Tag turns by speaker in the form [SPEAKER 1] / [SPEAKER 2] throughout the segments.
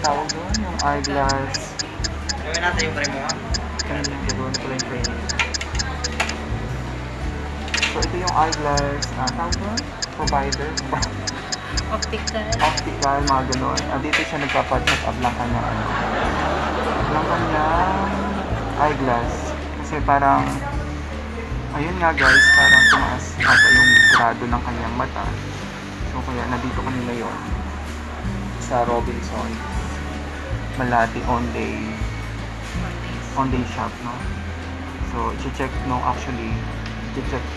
[SPEAKER 1] tawag doon? Yung eyeglass.
[SPEAKER 2] Gawin natin yung frame mo.
[SPEAKER 1] Ayun, gagawin na pala yung frame. So, ito yung eyeglass, tawag doon? Provider.
[SPEAKER 3] Optical.
[SPEAKER 1] Optical, mga ganun. Dito siya nagpapacheck up lang kanyang eyeglass. Kasi parang, ayun nga guys, parang tumaas ata yung grado ng kanyang mata. So, kaya nandito kami ngayon sa Robinson Malati on day shop, no? So, i-check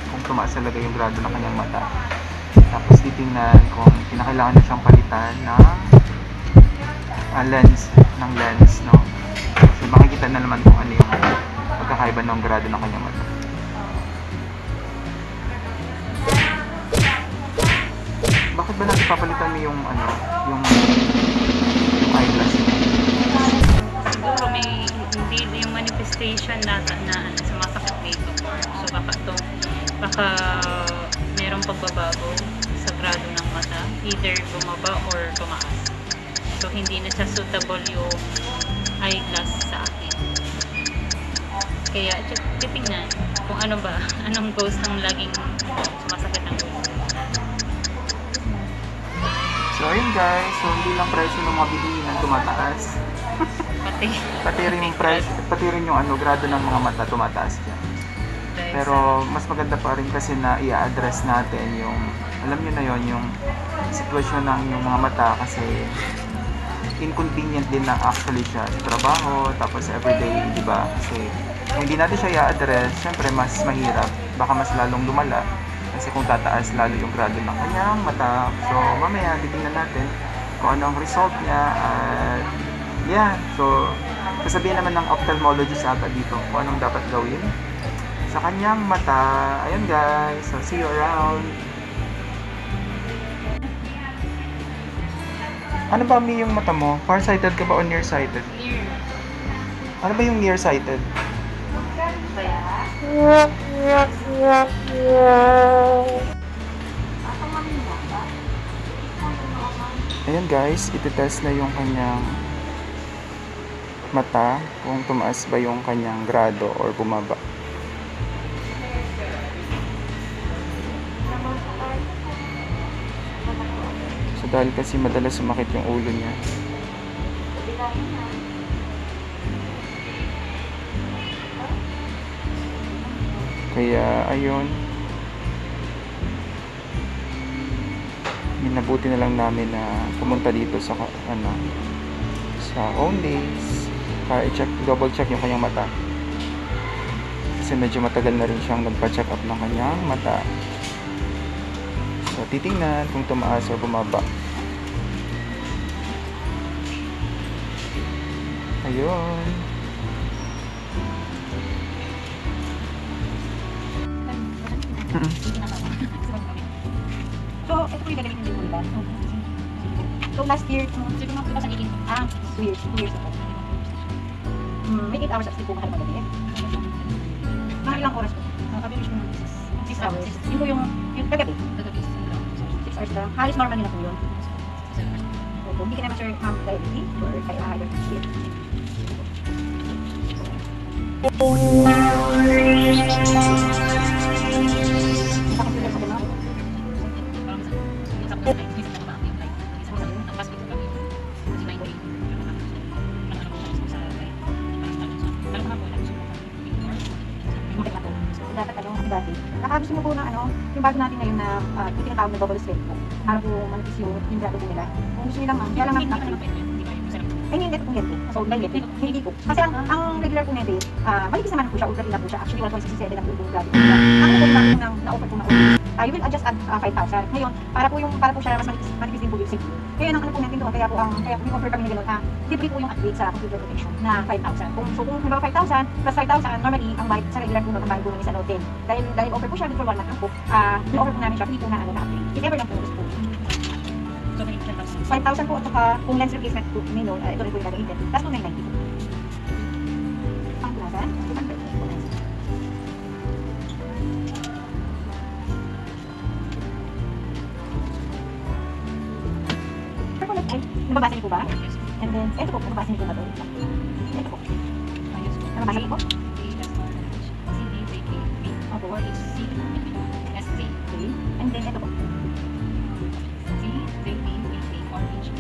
[SPEAKER 1] kung tumaas talaga yung grado ng kanyang mata. Tapos titingnan kung kinakailangan na siyang palitan ng lens, no? So, makikita na naman kung ano yung pagkakaiba ng grado ng kanyang mata. Bakit ba natin papalitan mo yung eyeglass?
[SPEAKER 3] Siguro may hindi yung manifestation na sumasakit dito. So baka merong pagbabago sa grado ng mata, either bumaba or tumaas. So hindi na siya suitable yung eyeglass sa akin. Kaya titingnan kung anong cause ng laging sumasakit ng ulo.
[SPEAKER 1] So ayun guys, so hindi lang presyo ng mga bilihin ang tumataas. Pati rin yung grado ng mga mata tumataas dyan. Pero mas maganda pa rin kasi na i-address natin yung, alam nyo na yon, yung sitwasyon ng yung mga mata kasi inconvenient din na actually siya sa trabaho, tapos everyday, di ba? Kasi kung hindi natin siya i-address, syempre mas mahirap, baka mas lalong lumala kasi kung tataas lalo yung grado ng kanyang mata. So mamaya titingnan natin kung ano ang result niya at yeah, so sasabihin naman ng ophthalmologist ata dito kung anong dapat gawin sa kanyang mata. Ayun guys, so see you around. Ano ba yung mata mo? Farsighted ka ba o nearsighted?
[SPEAKER 3] Near.
[SPEAKER 1] Ano ba yung nearsighted? Ayan guys, iti-test na yung kanyang mata kung tumaas ba yung kanyang grado or bumaba. So dahil kasi madalas sumakit yung ulo niya. Kaya ayun, minabuti na lang namin na pumunta dito sa Ondays para double check yung kanyang mata. Kasi medyo matagal na rin siyang nagpa-check up ng kanyang mata. So titingnan kung tumaas o bumaba. Ayun.
[SPEAKER 4] So, ito po yung gagamitin din po nila. So, last year, siguro mga 2018, 2 years ago. May 8 hours of sleep po mahal magabi. Mga ilang oras po? Average po 6 hours. Yun po yung kagabi. 6 hours lang. Halos normal nila po yun. Opo, hindi ka naman sure diabetes or hypertension. Gusto mo po ng yung bago natin ngayon na yung tinatawag na double strength po. Para po manipis yung grado po nila. Kung gusto nila ma'am, kaya lang ay hindi po ganito. So, hindi po. Kasi ang regular po nito, manipis naman po siya, ultra thin po siya. Actually, 1.67 ang po grado po nila. Ang po yung bago na-offer po na you will adjust at 5,000. Ngayon, para po siya mas manipis din po yung safety. Kaya ang po natin doon, kaya po yung offer kami na gano'n, libre po yung upgrade sa computer protection na 5,000. Kung halimbawa 5,000 plus 5,000, normally, ang bike sa regular po ang bike po namin sa Note 10. Dahil offer po siya for 1 month lang po, i-offer po namin siya, free po na upgrade. If ever lang po gusto po. So, 5,000 po at saka kung lens replacement po, ito rin po yung gagamitin. Tapos 2,990 po. Ang plaza, nababasa niyo po ba? And then, ito po, nabasa niyo po ba ito? Ito po.
[SPEAKER 3] Ayos po.
[SPEAKER 4] Nabasa ko po? Opo.
[SPEAKER 3] Or it's C, ST.
[SPEAKER 4] Okay. And then, ito po.
[SPEAKER 3] C, ZB, VP, or H,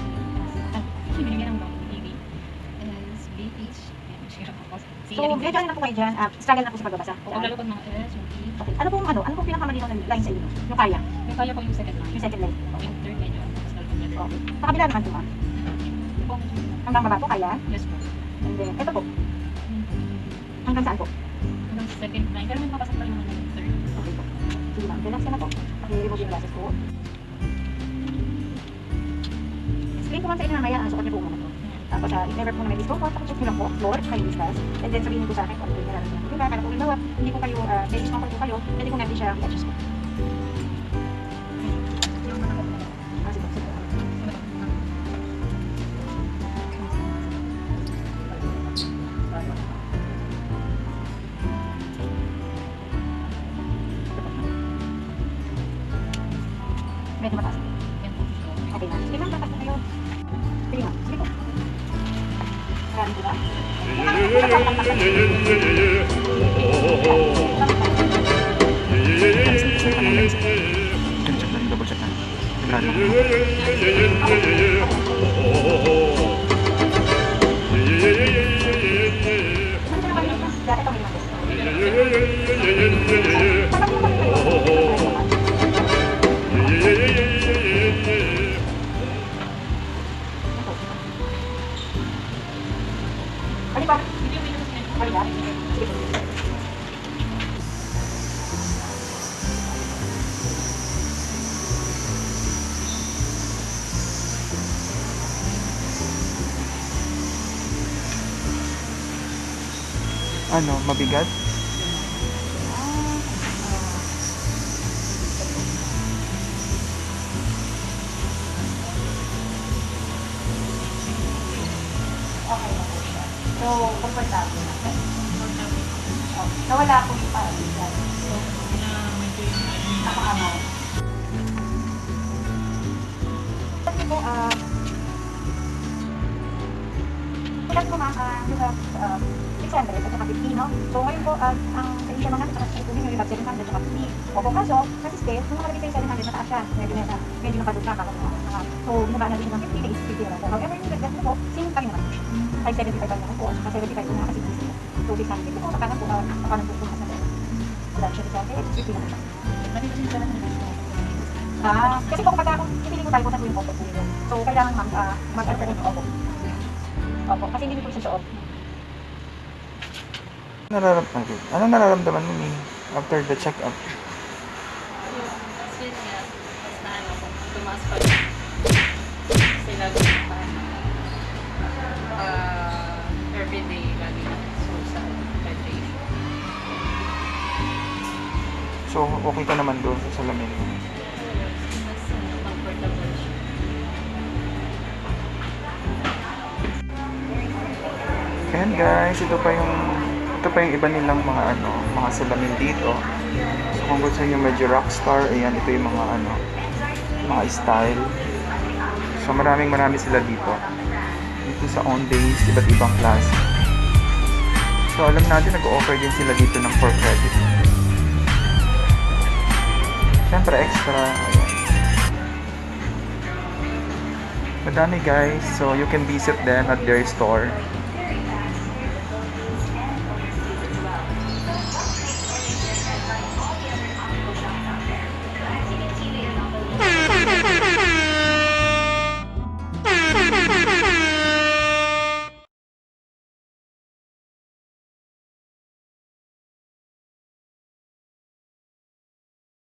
[SPEAKER 3] binigyan ng BB, S, BH, and share po. C,
[SPEAKER 4] So, medyo ano na po kayo dyan, struggle na po sa pagbabasa.
[SPEAKER 3] lalo pag mga S, yung E,
[SPEAKER 4] Okay. Ano pong pinakamalinaw na line sa inyo? Yung kaya?
[SPEAKER 3] yung kaya po yung second line.
[SPEAKER 4] Yung second line?
[SPEAKER 3] Yung third medyo, mas lalo
[SPEAKER 4] Okay. Sa kabila naman po, ma'am.
[SPEAKER 3] Yung po, medyo,
[SPEAKER 4] Hanggang baba po kaya?
[SPEAKER 3] yes po.
[SPEAKER 4] And then, ito po. Hanggang saan po?
[SPEAKER 3] Hanggang second line, pero may mapasok pa rin naman yung third.
[SPEAKER 4] Okay po. Sige ma'am, relax ka na po. Paki-remove yung glasses po. Explain ko ma'am sa inyo mamaya, sukat niyo po muna to. Tapos, if ever po na may discomfort, check nyo lang po, floor, kayo discuss. And then, sabihin niyo po sa akin kung ano yung nararamdaman niyo. Diba, kaya kung halimbawa, hindi po kayo, may discomfort po kayo, pwede po natin siya adjust po. Sige po, sige po. Medyo mataas. Okay na. Sige ma'am, tapas na kayo. Sige ma'am, sige po. Maraming diba?
[SPEAKER 1] Check lang, double check lang. Sigurado ako.
[SPEAKER 4] Ano na kayo? Dati kami naman. Ano ba? Ano ba? Sige po.
[SPEAKER 1] Ano, mabigat?
[SPEAKER 4] Okay na po siya. So, comfortable na. Oh, nawala po yung parang yan. Nakakamaw. Kasi po, kulat po ma'am, you have 600 at saka 50, no? So, ngayon po, ang sa isya mga at saka sa ito yung have 700 at saka 50. Opo, kaso, sa system, nung nakalagay sa 700, mataas siya. Medyo napadod ka, so, binaba na din ng 50 days, 50 na po. However, yung dagdag mo po, same pa rin naman. 575 pa naman po, at saka 75 po na kasi 50. So, 600 po, saka na po, sa wala siya sa 50 na po siya. Kasi po kapag ako, pipili ko tayo kung saan po yung photo po yun. So, kailangan ma'am, mag-alternate po. Opo, kasi hindi po siya suot.
[SPEAKER 1] Anong nararamdaman mo, Ming, after the check-up?
[SPEAKER 3] Yun nga, mas na ano ko, tumaas pa rin. Kasi lagi na everyday, lagi na social hydration.
[SPEAKER 1] So, okay ka naman doon sa salamin mo?
[SPEAKER 3] Mas comfortable siya.
[SPEAKER 1] Ayan guys, ito pa yung iba nilang mga salamin dito. So kung gusto niyo medyo rockstar, ayan, ito yung mga style. So marami sila dito. Dito sa Owndays, iba't ibang klase. So alam natin, nag-offer din sila dito ng 4 credit. Siyempre extra, ayan. Madami guys, so you can visit them at their store.